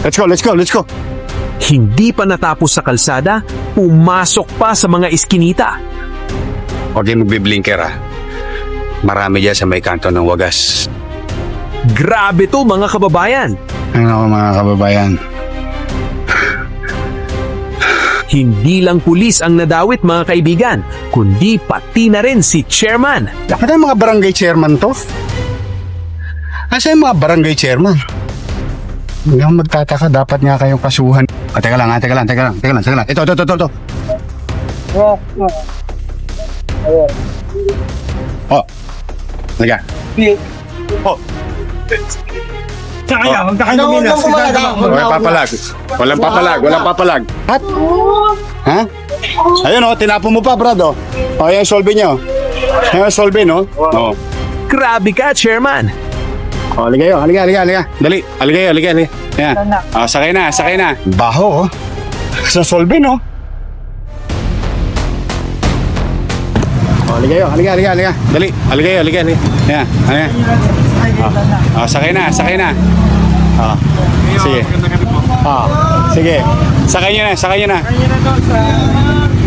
Let's go, let's go, let's go. Hindi pa natapos sa kalsada, pumasok pa sa mga iskinita. Huwag kayong magbi-blinker ha. Marami dyan sa may kanto ng wagas. Grabe to mga kababayan. Ano mga kababayan? Hindi lang pulis ang nadawit mga kaibigan, kundi pati na rin si chairman. Dapat ang mga barangay chairman to? Asa yung mga barangay chairman? Hindi ako magtataka, dapat nga kayong kasuhan. Teka lang. Ito. Oh. Halika. Oh. Kaya, magkakain kami na. Walang papalag. Ha? Ayun oh, tinapon mo pa, brad oh. Oh, yan solve nyo. Yan solve no? Oh. Grabe ka, chairman. Oh, halika. Dali, halika. Yan. Oh, sakay na. Baho oh. Sa solve no? Oh, halika. Dali, halika. Yan. Oh, sakay na. Oh, sige. Oh, sige. Sakay nyo na.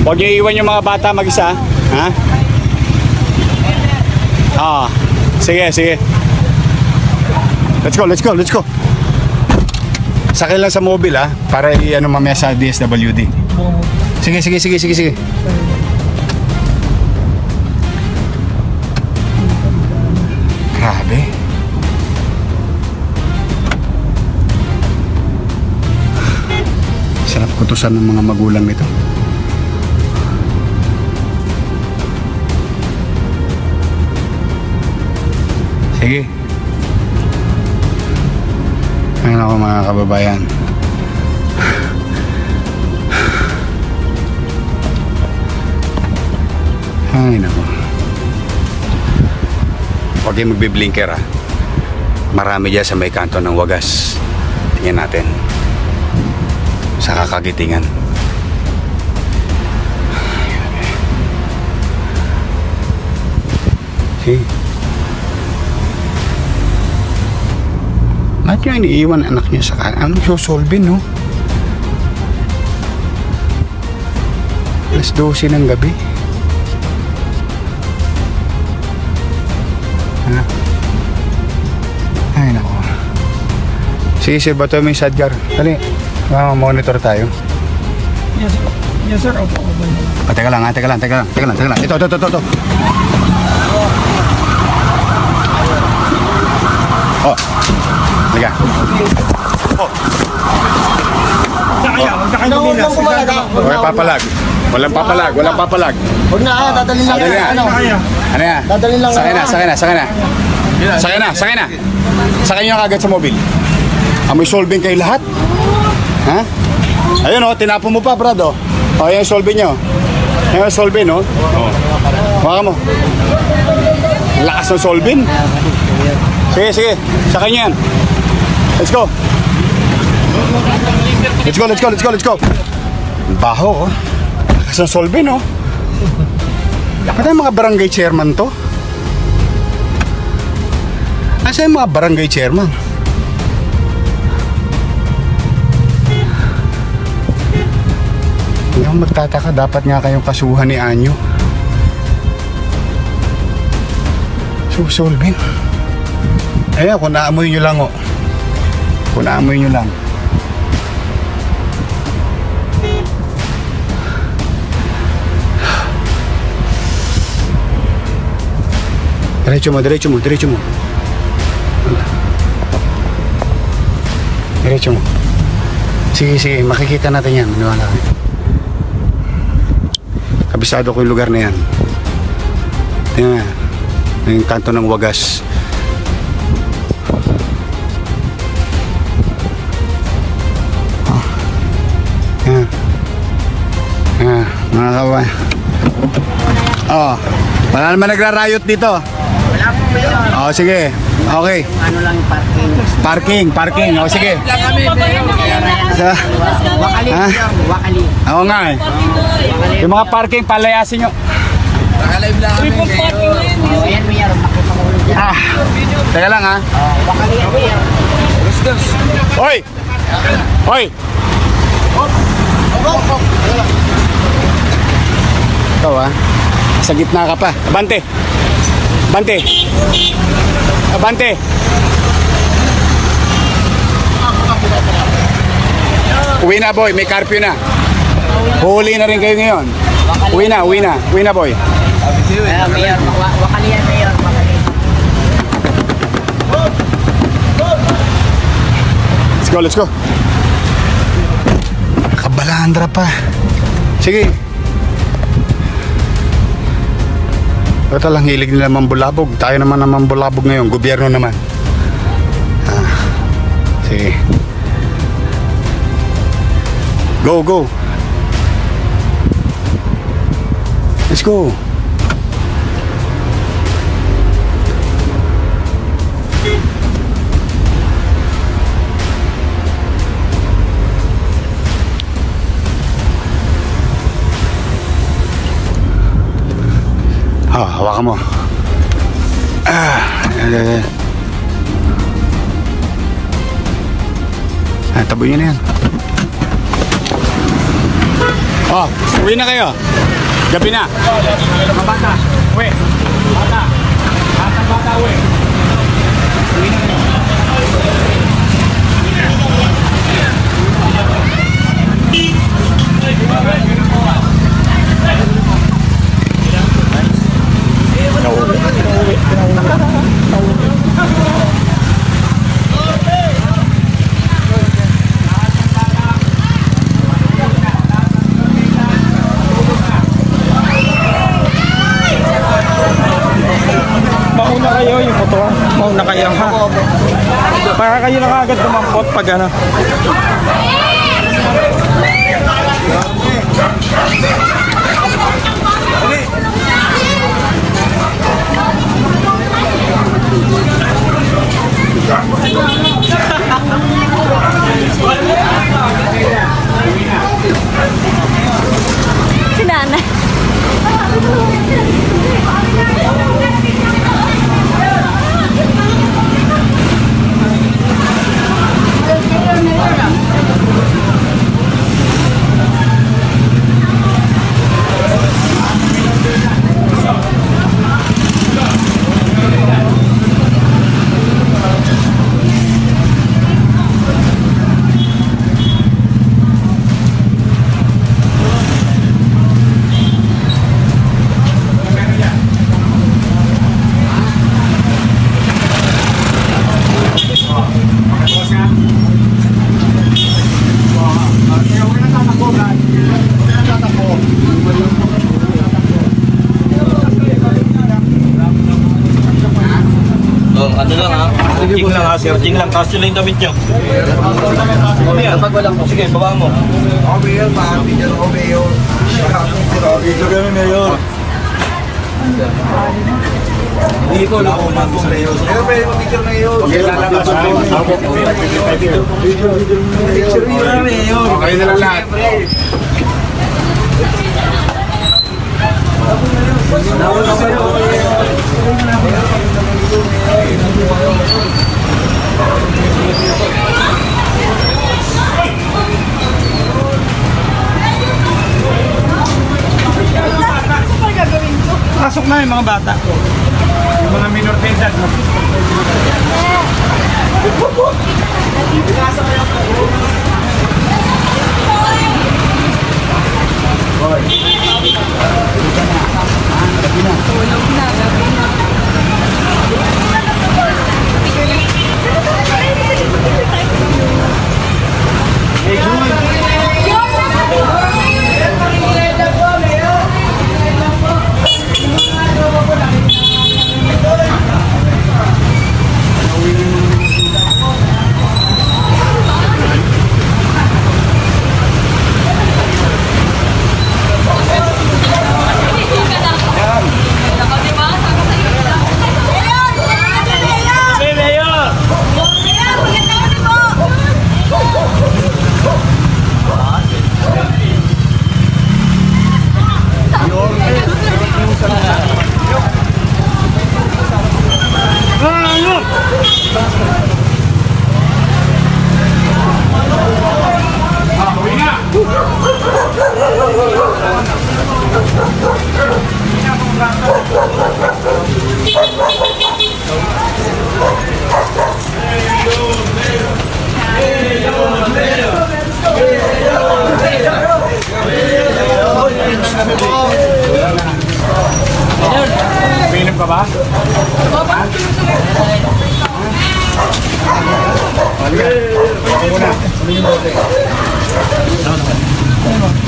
Huwag nyo iwan yung mga bata mag-isa. Ha? Oh, sige. Let's go. Sakay lang sa mobile ha, para i-ano mamaya sa DSWD. Sige. Grabe. Sarap kutusan ng mga magulang nito. Sige. Ayun ako mga kababayan. Ay nako. Huwag kayong magbi-blinker ha. Marami dyan sa may kanto ng wagas. Tingnan natin. Sa kakagitingan. Okay. Bakit nyo iniiwan anak nyo sa kanan? Anong susolvin, no? Alas 12 ng gabi. Ha? Ay, naku. Sige, sir, bato may sadgar. Dali. Monitor tayo. Yes, sir. Opo. Teka lang. Ito. Oh. Halika. Oh. Kaya, magkakain kami na. Walang papalag. Huwag na, dadalhin lang. Ano yan? Dadalhin lang. Sakay na. Sakay nyo agad sa mobile. Amoy solving kayo lahat? Ha? Ayun oh, tinapon mo pa, brad oh. Oh, yan solve nyo. Yan solve no? Oh. Baka mo. Lakas ng solving. Sige. Sakay nyo yan. Let's go. Baho oh. Lakas ng solving no? Dapat ang mga barangay chairman to? Asa yung mga barangay chairman? Hindi ako magtataka, dapat nga kayong kasuhan ni Anyo. Susolvin. Ayan, kung naamoy nyo lang Diretso mo. Sige, makikita natin yan. Maniwala kayo. Kabisado ko yung lugar na yan. Tingnan nga. Yung kanto ng wagas. Mga kababayan. Wala naman nagra-riot dito. Wala po yun. Sige. Okay. Ano lang yung parking. Parking. Sige. Wakali. Ha? Wakali. Oo nga eh. Yung mga parking, palayasin nyo. Nakalive lang kami ngayon. Ayan, mayroon. Makipamulog yan. Teka lang ha. Wakali yan, mayroon. Hoy! Hoy! Ikaw ah. Sa gitna ka pa. Abante! Abante! Abante! Uwi na boy, may curfew na. Huli na rin kayo ngayon. Uwi na boy. Mayor, wakalian mayor, wakalian. Let's go. Kabalandra pa. Sige. Ito lang, hilig nila mambulabog. Tayo naman ang mambulabog ngayon. Gobyerno naman. Sige. Go. Let's go. Hawakan mo. Taboy nyo na yan. Uwi na kayo. Gabi na. Mga bata, uwi. Bata, uwi. Uwi na kayo. Mauna kayo yung motor. Mauna kayo ha. Para kayo na agad tumampot pag ano. Si nanay. Ano lang ha? Searching lang ha, searching lang. Tapos yun lang yung damit nyo. Kapag walang po, sige, baba mo. Mayor, maambigyan ako, Mayor. Video kami, Mayor. Hindi ko lang ako mag Mayor. Mayor, picture, Mayor. Okay, lalabas ako. Picture, Mayor. Okay na lang lahat. Pasok na yung mga bata. Yung mga minor de edad.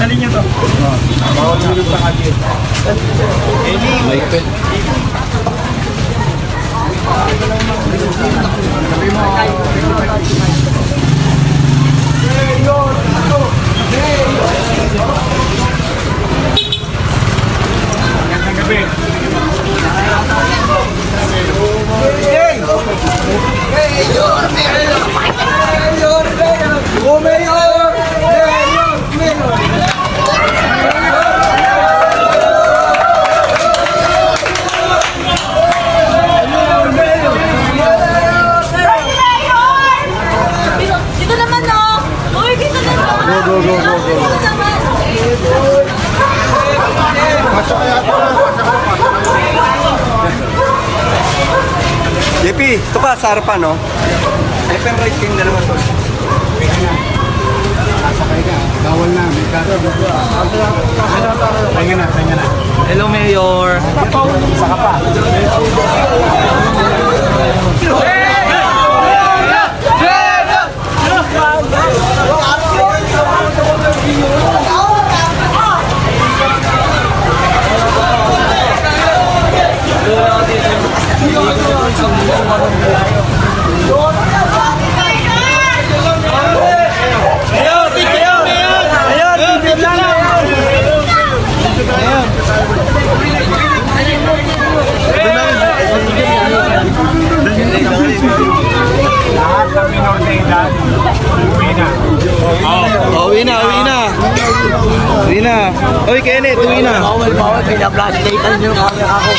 Tali niyo to. Dito naman, no? Uy, dito naman. Dito naman. JP, ito ka sa harapan, no? Left and right kayong dalawa to. Sakay ka. Bawal na. May kaso. Pahinga na. Hello, Mayor. Saka pa. Uwi na. Uy, Kenneth, uwi na. Bawal, pinaplastate nyo kami ako.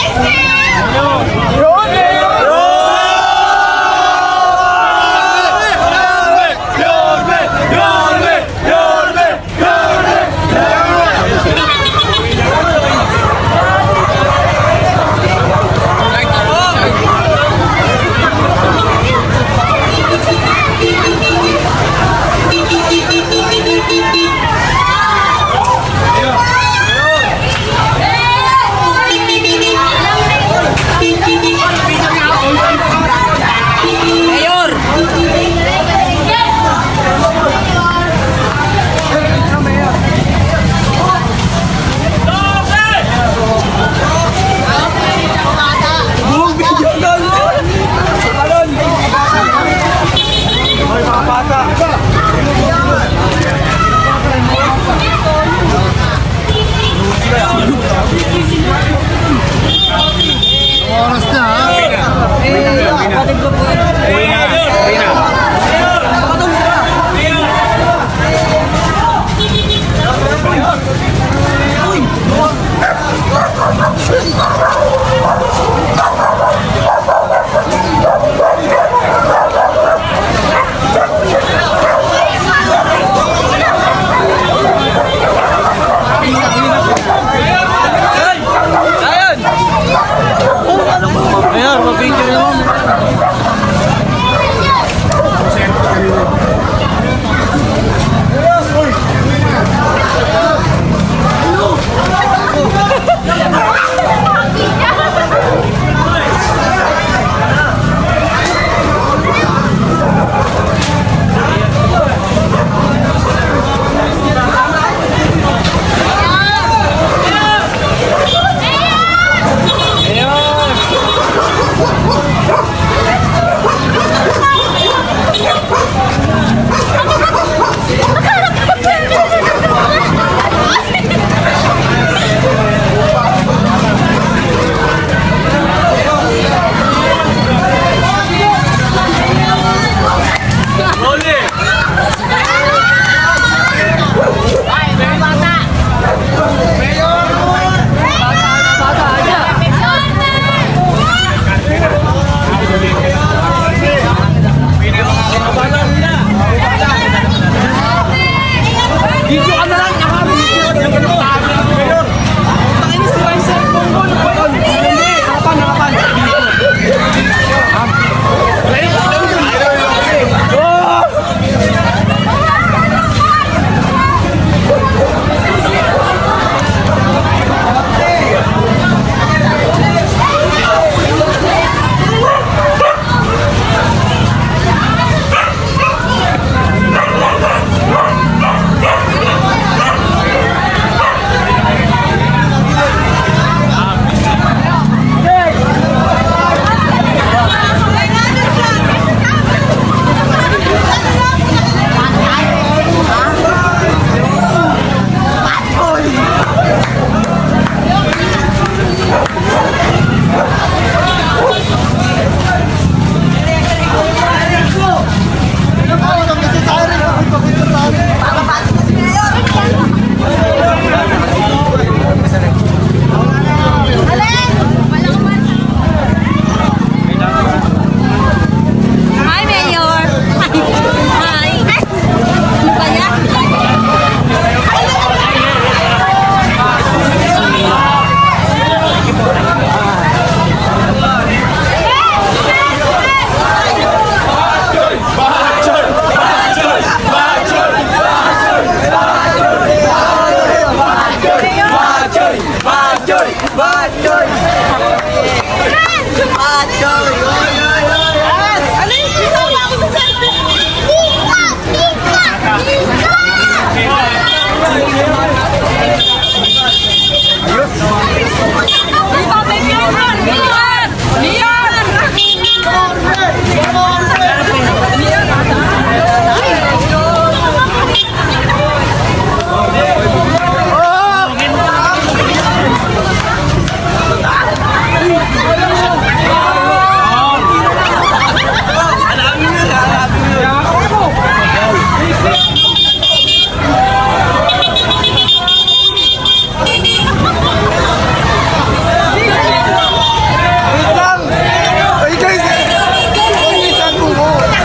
Dito, may Leon! Leon! Leon!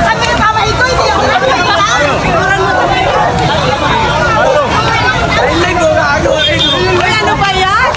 Kami tama ito, hindi ako Uy, ano ba yan?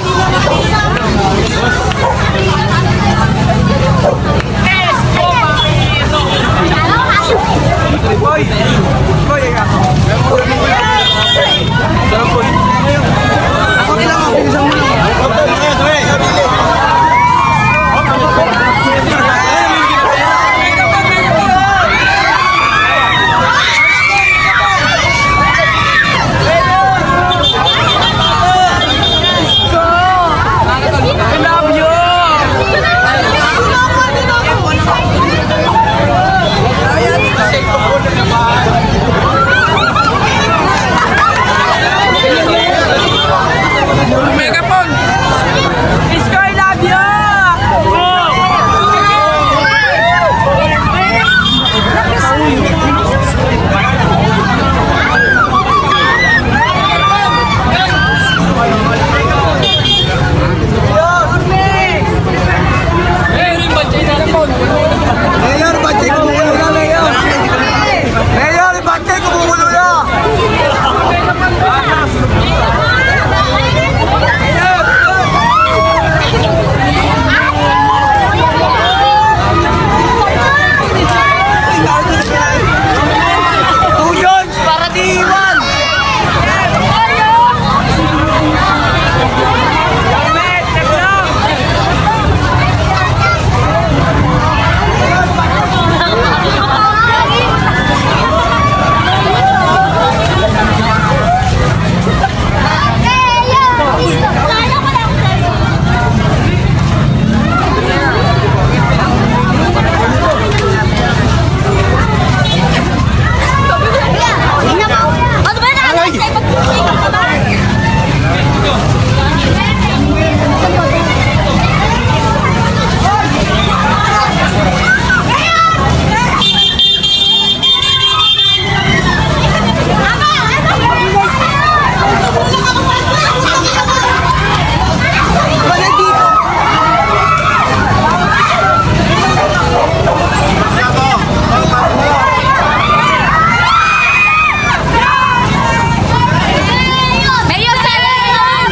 Mayor, budget ko muna na, Mayor. Mayor, budget ko muna na. Tuyons, para di iwan. Ano ba na? Magpusing ka ba? Mayor, sana yun!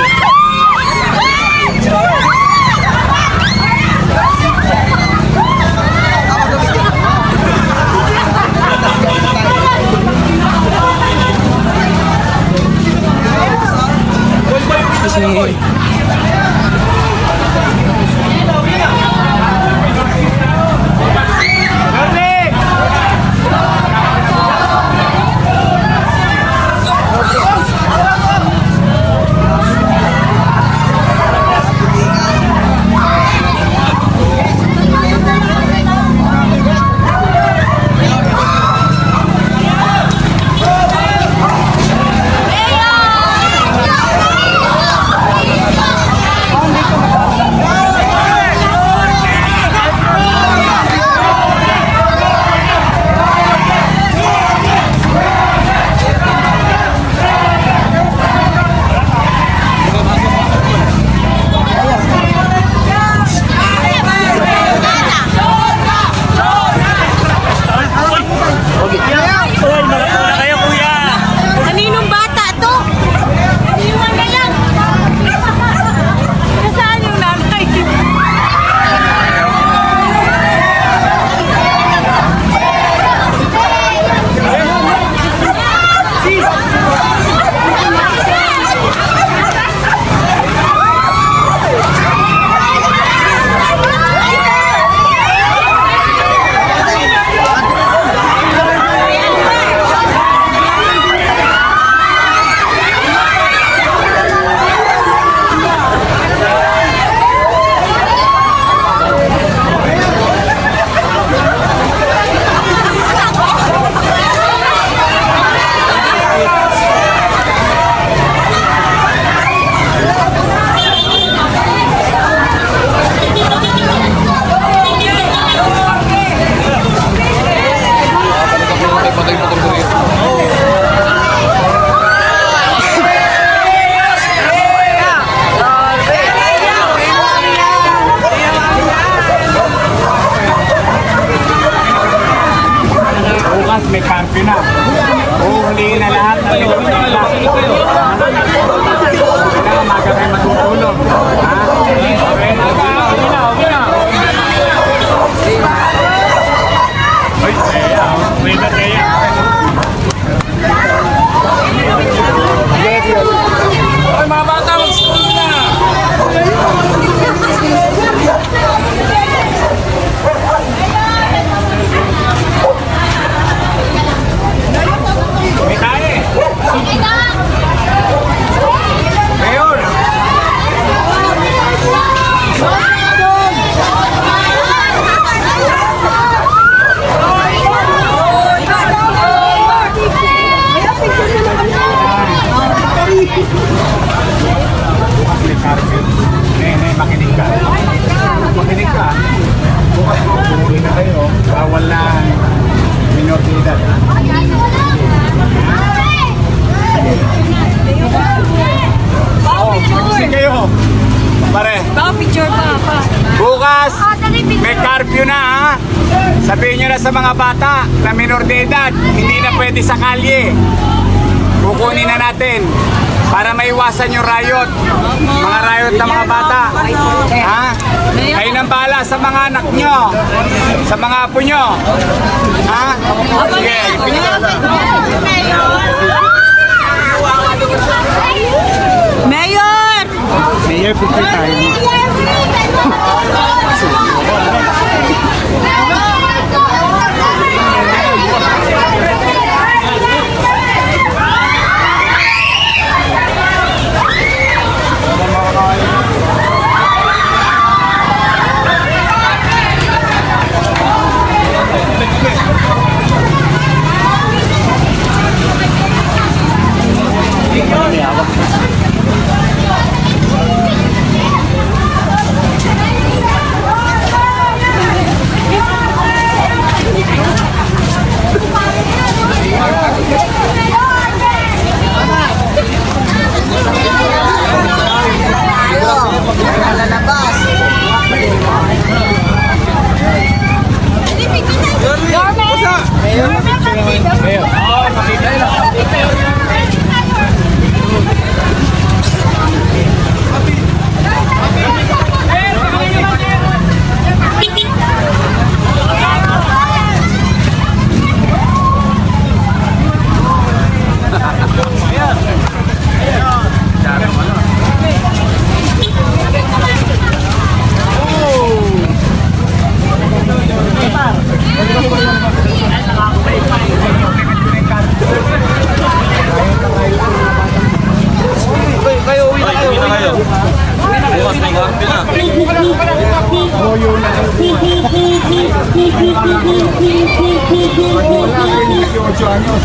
Bukas may curfew. Makinig ka. Makinig ka. Bukas bumuli na kayo. Bawal na minor de edad. Magising kayo. Pare. Baka picture pa. Bukas, may curfew na ha. Sabihin nyo na sa mga bata na minor de edad, hindi na pwede sa kalye. Kukunin na natin para maiwasan yung riot. Mga riot na mga bata. Ha? Kayo nang bahala sa mga anak nyo, sa mga apo nyo. Ha? Sige. Mayor! Mayor, picture tayo.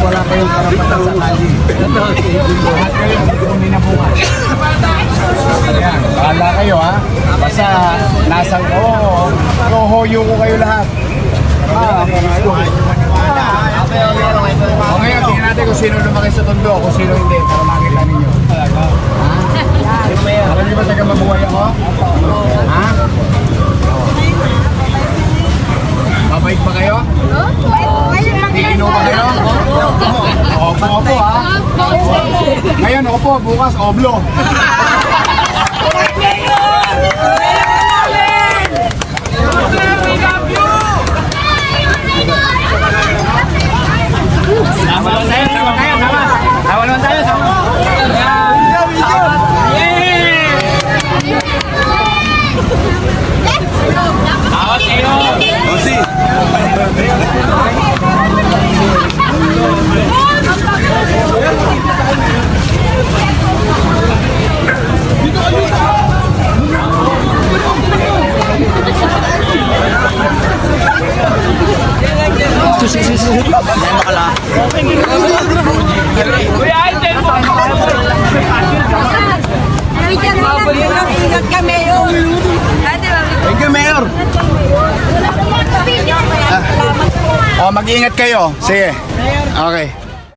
Wala kayong karapatan sa kalye. Lahat kayo kukunin na bukas. Ayan, bahala kayo ha. Basta nasang hoyo ko kayo lahat. O ngayon, tingnan natin kung sino lumaki sa tondo, kung sino hindi, para makita ninyo. Alam niyo ba taga mabuhay ako? Ha? Babait ba kayo? Iinom ba kayo? Opo ha? Ngayon, opo, bukas, oblo. Sama naman tayo. Ingat ka, Mayor. Thank you, Mayor. Mag-iingat kayo. Sige. Okay.